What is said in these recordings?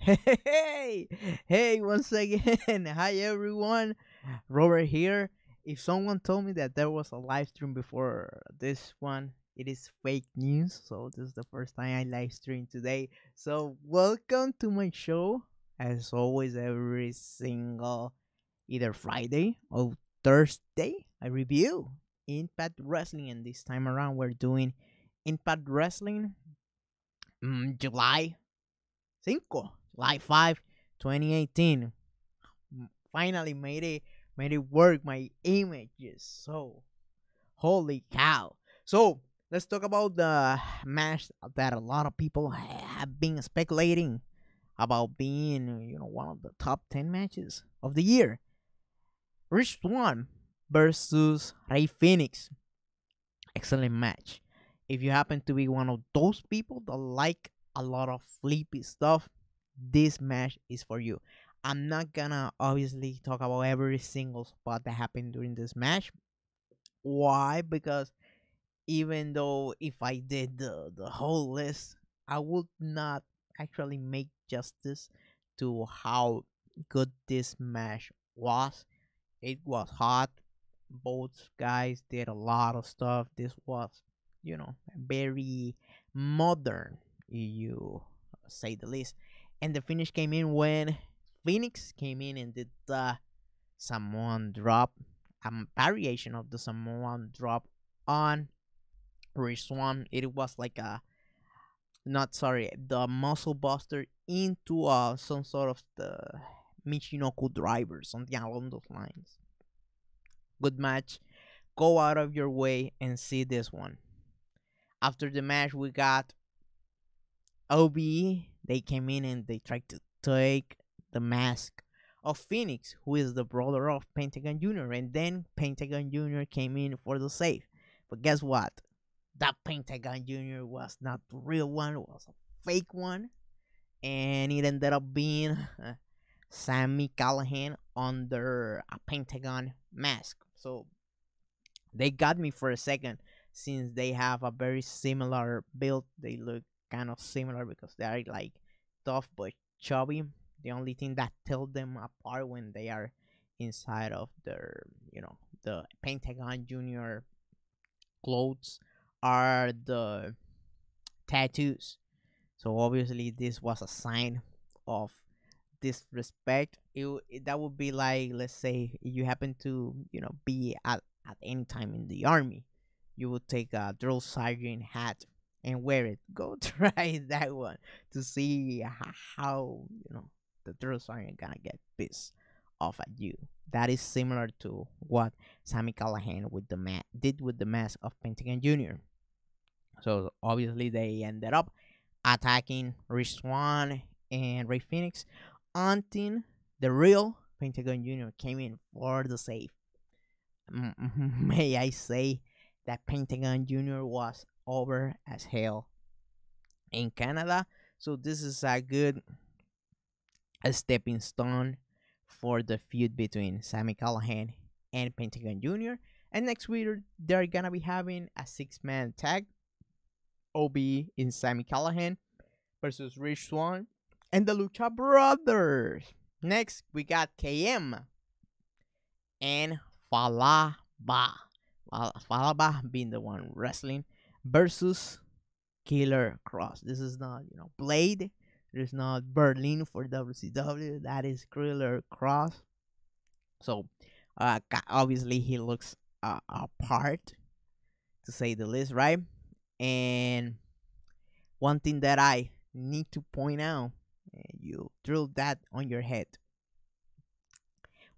Hey, hey, once again. Hi, everyone. Robert here. If someone told me that there was a live stream before this one, it is fake news. So, this is the first time I live stream today. So, welcome to my show. As always, every single either Friday or Thursday, I review Impact Wrestling. And this time around, we're doing Impact Wrestling July 5, July 5, 2018. Finally made it work. My images. So holy cow. So let's talk about the match that a lot of people have been speculating about being, one of the top 10 matches of the year. Rich Swann versus Ray Phoenix. Excellent match. If you happen to be one of those people that like a lot of flippy stuff, this match is for you. I'm not gonna obviously talk about every single spot that happened during this match. Why? Because even though if I did the whole list, I would not actually make justice to how good this match was. It was hot. Both guys did a lot of stuff. This was, very modern, you say the least. And the finish came in when Phoenix came in and did the Samoan drop, a variation of the Samoan drop on Rich Swann. It was like not sorry, the muscle buster into some sort of the Michinoku driver, something along those lines. Good match. Go out of your way and see this one. After the match, we got OBE. They came in and they tried to take the mask of Phoenix, who is the brother of Pentagon Jr. And then Pentagon Jr. came in for the save. But guess what? That Pentagon Jr. was not the real one, it was a fake one. And it ended up being Sammy Callahan under a Pentagon mask. So they got me for a second since they have a very similar build. They look kind of similar because they are like tough but chubby. The only thing that tells them apart when they are inside of their, the Pentagon Junior clothes are the tattoos. So obviously this was a sign of disrespect. That would be like, let's say you happen to be at any time in the army, you would take a drill sergeant hat and wear it. Go try that one to see how the drill sergeant gonna get pissed off at you. That is similar to what Sammy Callahan with the did with the mask of Pentagon Jr. So obviously they ended up attacking Rich Swann and Ray Phoenix until the real Pentagon Jr. came in for the save. May I say that Pentagon Jr. was over as hell in Canada. So this is a good stepping stone for the feud between Sammy Callahan and Pentagon Jr. And next week they're gonna be having a 6-man tag. OB in Sammy Callahan versus Rich Swann and the Lucha Brothers. Next we got KM and Fallah Bahh. Fallah Bahh being the one wrestling versus Killer Kross. This is not, Blade. There's not Berlin for WCW. That is Killer Kross. So, obviously he looks apart, to say the least, right? And one thing that I need to point out, you drill that on your head.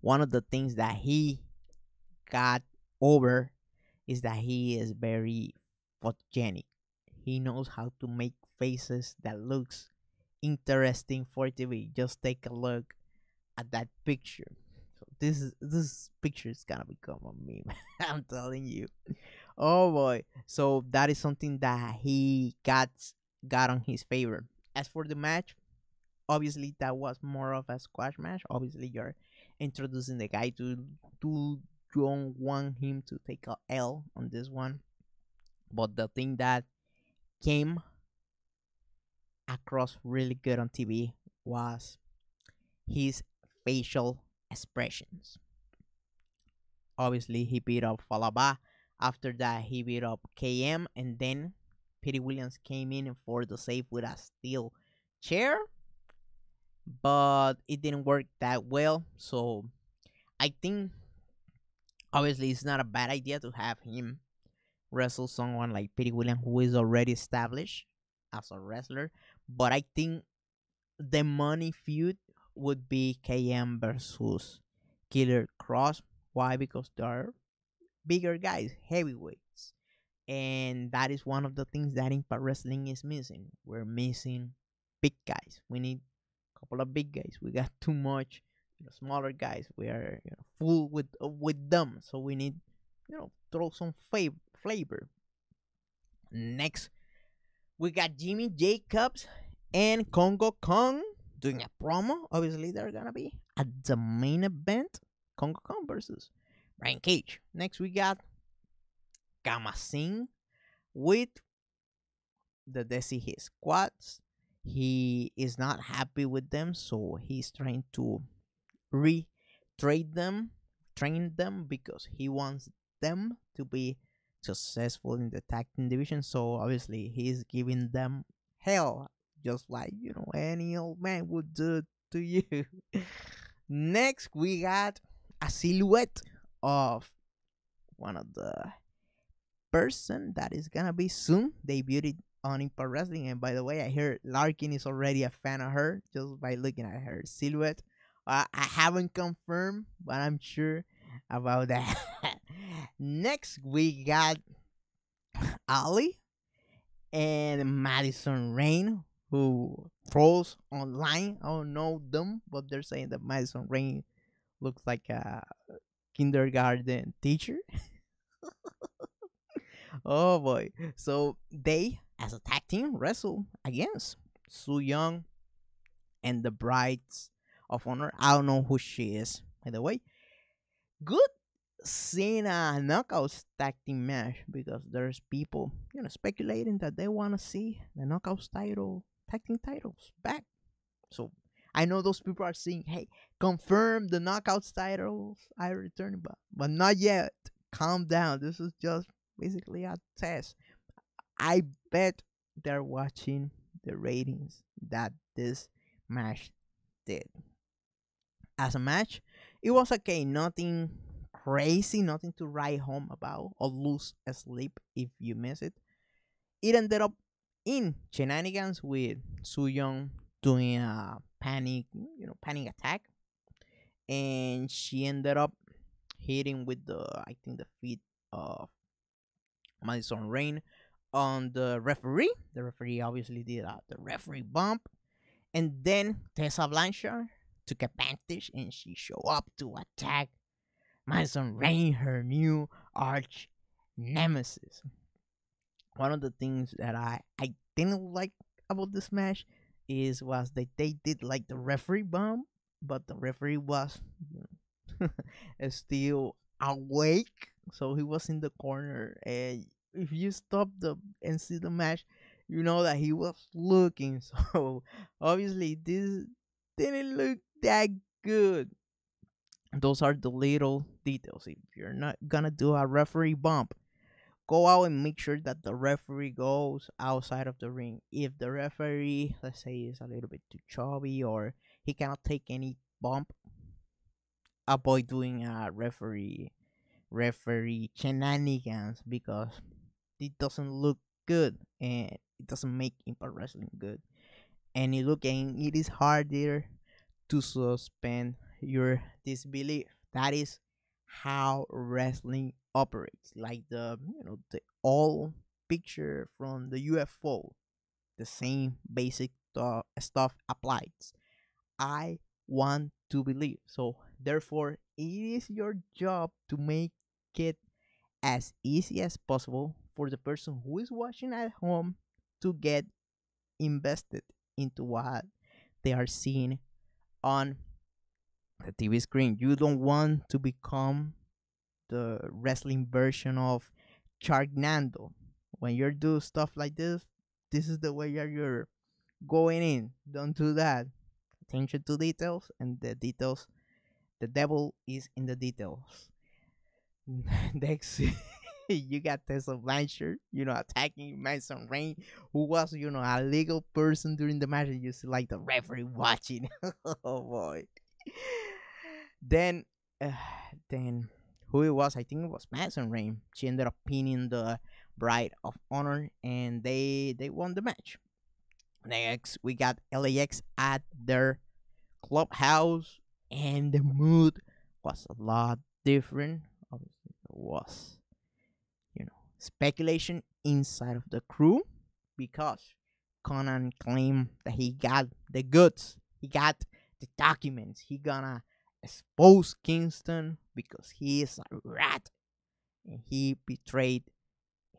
One of the things that he got over is that he is very photogenic. He knows how to make faces that looks interesting for TV. Just take a look at that picture. So this picture is gonna become a meme. I'm telling you. Oh boy. So that is something that he got on his favor. As for the match, obviously that was more of a squash match. Obviously you're introducing the guy to don't want him to take a L on this one. But the thing that came across really good on TV was his facial expressions. Obviously, he beat up Fallah Bahh. After that, he beat up KM, and then Petey Williams came in for the save with a steel chair, but it didn't work that well. So I think obviously it's not a bad idea to have him wrestle someone like Petey Williams who is already established as a wrestler. But I think the money feud would be KM versus Killer Kross. Why? Because they're bigger guys, heavyweights. And that is one of the things that Impact Wrestling is missing. We're missing big guys. We need a couple of big guys. We got too much smaller guys. We are full with them. So we need throw some flavor. Next, we got Jimmy Jacobs and Kongo Kong doing a promo. Obviously, they're gonna be at the main event. Kongo Kong versus Brian Cage. Next, we got Kama Singh with the Desi his squads. He is not happy with them, so he's trying to retrade them, train them because he wants them to be successful in the tag team division. So obviously he's giving them hell, just like any old man would do to you. Next, we got a silhouette of one of the person that is gonna be soon debuted on Impact Wrestling. And by the way, I hear Larkin is already a fan of her just by looking at her silhouette. I haven't confirmed, but I'm sure about that. Next, we got Allie and Madison Rayne, who trolls online. I don't know them, but they're saying that Madison Rayne looks like a kindergarten teacher. Oh boy. So they, as a tag team, wrestle against Su Young and the Brides of Honor. I don't know who she is, by the way. Good seeing a knockouts tag team match because there's people, speculating that they want to see the knockouts tag team titles back. So I know those people are saying, hey, confirm the knockouts titles I return, but not yet. Calm down. This is just basically a test. I bet they're watching the ratings that this match did. As a match, it was okay, nothing crazy, nothing to write home about or lose sleep if you miss it. It ended up in shenanigans with Su Young doing a panic attack, and she ended up hitting with I think the feet of Madison Rayne on the referee. The referee obviously did the referee bump, and then Tessa Blanchard took advantage and she showed up to attack Madison Rayne, her new arch nemesis. One of the things that I didn't like about this match was that they did like the referee bump, but the referee was still awake, so he was in the corner. And if you stop and see the match, you know that he was looking. So obviously this didn't look that good. Those are the little details. If you're not gonna do a referee bump, go out and make sure that the referee goes outside of the ring. If the referee, let's say, is a little bit too chubby or he cannot take any bump, avoid doing a referee shenanigans because it doesn't look good and it doesn't make Impact Wrestling good. And it is harder to suspend your disbelief. That is how wrestling operates. Like the all picture from the UFO. The same basic stuff applies. I want to believe. So therefore, it is your job to make it as easy as possible for the person who is watching at home to get invested into what they are seeing on the TV screen. You don't want to become the wrestling version of Sharknado. When you do stuff like this is the way you're going in. Don't do that. attention to details, and the devil is in the details. Next, you got Tessa Blanchard, attacking Madison Rayne, who was, a legal person during the match. And you see, like, the referee watching. Oh boy. Then, uh, then who it was? I think it was Madison Rayne. She ended up pinning the Bride of Honor, and they won the match. Next, we got LAX at their clubhouse, and the mood was a lot different. Obviously, there was, speculation inside of the crew because Konnan claimed that he got the goods, he got the documents, he gonna expose Kingston because he is a rat, and he betrayed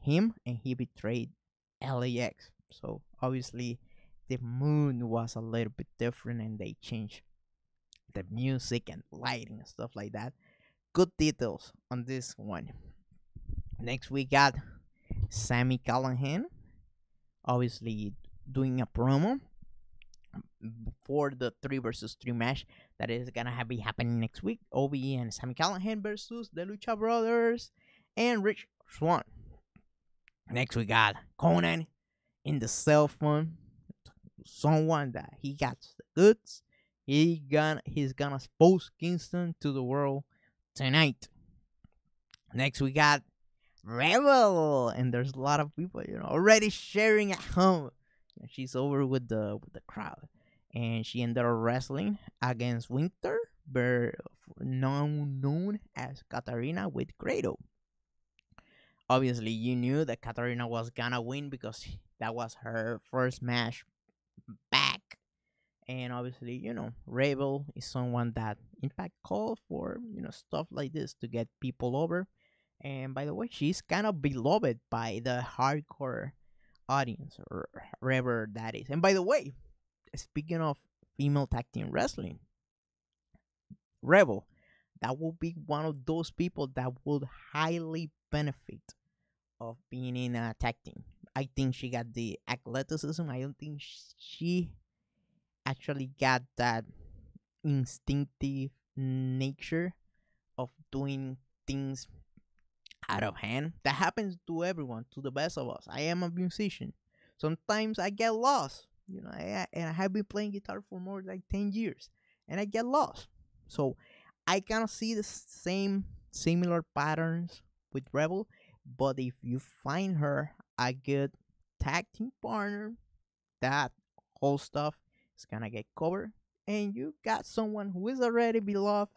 him and he betrayed LAX. So obviously the mood was a little bit different, and they changed the music and lighting and stuff like that. Good details on this one. Next, we got Sami Callihan, obviously doing a promo for the 3 versus 3 match that is gonna be happening next week. Obi and Sami Callihan versus the Lucha Brothers and Rich Swann. Next, we got Konnan in the cell phone. Someone that he got the goods. He's gonna expose Kingston to the world tonight. Next, we got Rebel, and there's a lot of people, already sharing at home. She's over with the crowd, and she ended up wrestling against Winter, known as Katarina, with Grado. Obviously, you knew that Katarina was gonna win because that was her first match back. And obviously, Rebel is someone that, in fact, called for, stuff like this to get people over. And by the way, she's kind of beloved by the hardcore audience, or wherever that is. And by the way, speaking of female tag team wrestling, Rebel, that will be one of those people that would highly benefit of being in a tag team. I think she got the athleticism. I don't think she actually got that instinctive nature of doing things out of hand. That happens to everyone, to the best of us. I am a musician. Sometimes I get lost. And I have been playing guitar for more than 10 years, and I get lost. So I kind of see the same similar patterns with Rebel. But if you find her a good tag team partner, that whole stuff is gonna get covered, and you got someone who is already beloved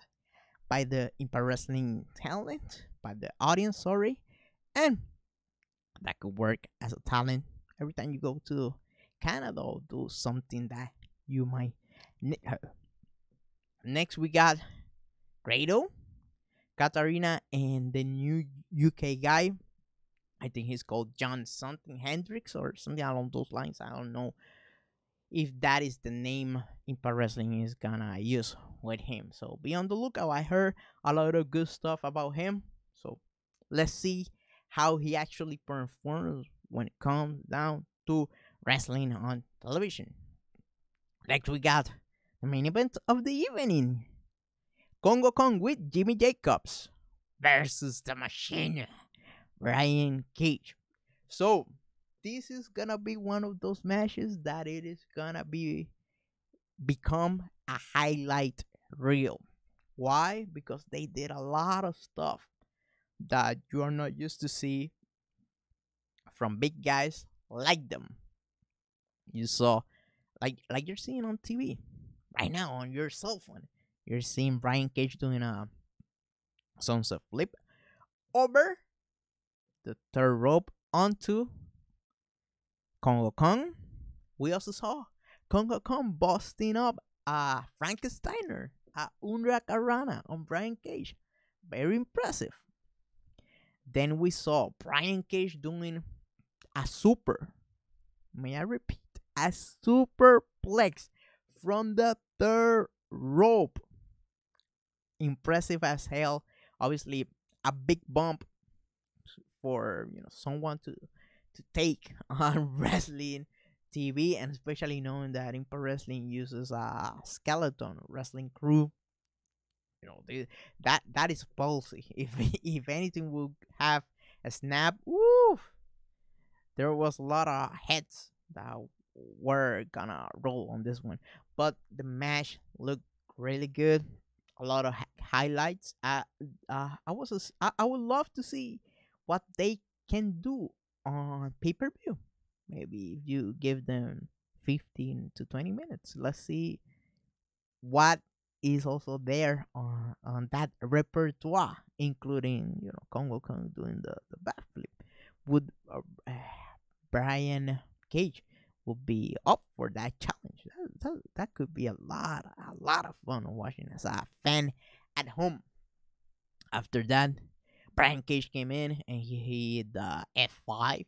by the Impact Wrestling talent, by the audience, sorry, and that could work as a talent every time you go to Canada or do something that you might need her. Next, we got Grado, Katarina, and the new UK guy. I think he's called John something Hendricks or something along those lines. I don't know if that is the name Impact Wrestling is gonna use with him. So be on the lookout. I heard a lot of good stuff about him. So let's see how he actually performs when it comes down to wrestling on television. Next, we got the main event of the evening: Kongo Kong with Jimmy Jacobs versus the Machine, Brian Cage. So this is gonna be one of those matches that it is gonna become a highlight reel. Why? Because they did a lot of stuff that you are not used to see from big guys like them. You saw, like you're seeing on TV right now on your cell phone. You're seeing Brian Cage doing a sunset flip over the third rope onto Kongo Kong. We also saw Kongo Kong busting up a Frankensteiner, a Unrak Arana on Brian Cage. Very impressive. Then we saw Brian Cage doing a super, may I repeat, a superplex from the third rope. Impressive as hell. Obviously, a big bump for someone to take on wrestling TV, and especially knowing that Impact Wrestling uses a skeleton wrestling crew. That is palsy. If anything would have a snap, woo, there was a lot of heads that were gonna roll on this one. But the match looked really good. A lot of highlights. I would love to see what they can do on pay per view. Maybe if you give them 15 to 20 minutes, let's see what is also there on that repertoire, including Kongo Kong doing the backflip. Would Brian Cage would be up for that challenge? That could be a lot of fun watching as a fan at home. After that, Brian Cage came in and he hit the F5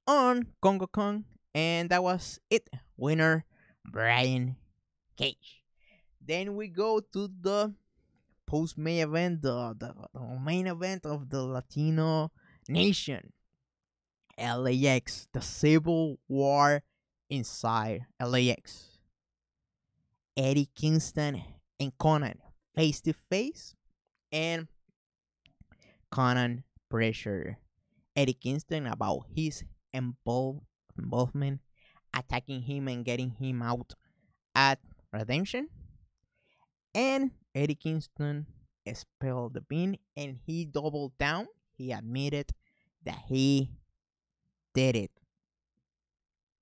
on Kongo Kong, and that was it. Winner Brian Cage. Then we go to the post main event, the main event of the Latino nation. LAX, the Civil War inside LAX. Eddie Kingston and Konnan face to face, and Konnan pressure Eddie Kingston about his involvement, attacking him and getting him out at Redemption. And Eddie Kingston spilled the bean and he doubled down. He admitted that he did it.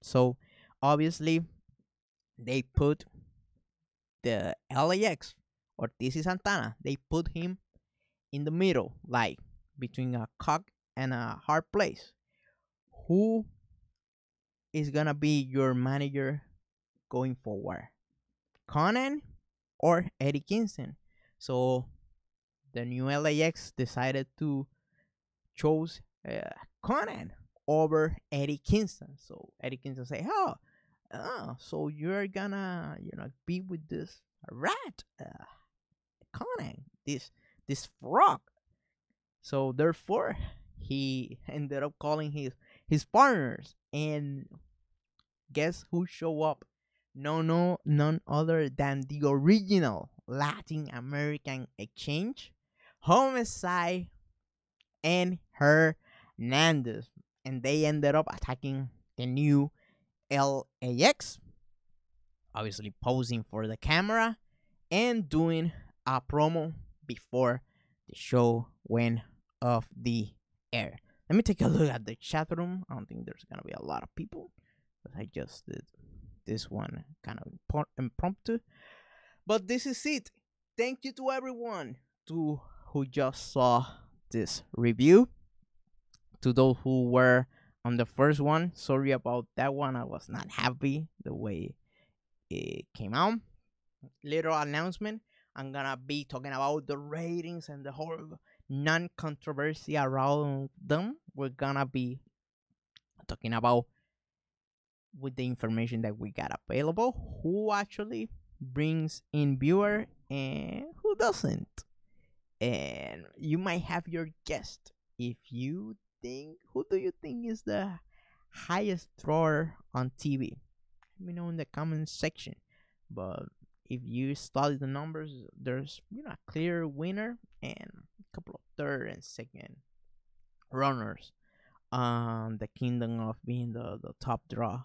So obviously they put the LAX, Ortiz Santana, they put him in the middle, like between a cock and a hard place. Who is gonna be your manager going forward? Konnan or Eddie Kingston? So the new LAX decided to choose Konnan over Eddie Kingston. So Eddie Kingston say, so you're gonna be with this rat, Konnan, this frog. So therefore he ended up calling his partners, and guess who show up? None other than the original Latin American exchange, Homicide and Hernandez, and they ended up attacking the new LAX, obviously posing for the camera and doing a promo before the show went off the air. Let me take a look at the chat room. I don't think there's gonna be a lot of people, but I just did this one kind of impromptu. But this is it. Thank you to everyone who just saw this review. To those who were on the first one, sorry about that one. I was not happy the way it came out. Little announcement. I'm gonna be talking about the ratings and the whole non-controversy around them. We're gonna be talking about, with the information that we got available, who actually brings in viewer and who doesn't. And you might have your guest. If you think, who do you think is the highest drawer on TV? Let me know in the comment section. But if you study the numbers, there's a clear winner and a couple of third and second runners on the kingdom of being the top draw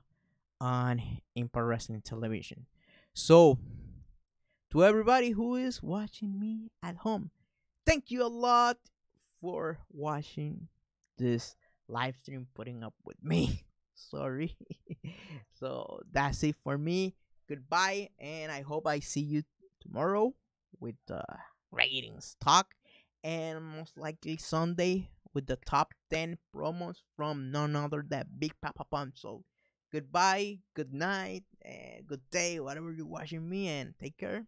on Impact Wrestling television. So to everybody who is watching me at home, thank you a lot for watching this live stream, putting up with me. Sorry. So that's it for me. Goodbye, and I hope I see you tomorrow with the ratings talk, and most likely Sunday with the top 10 promos from none other than Big Papa Pump. So goodbye, good night, and good day, whatever you're watching me, and take care.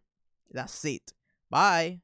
That's it. Bye.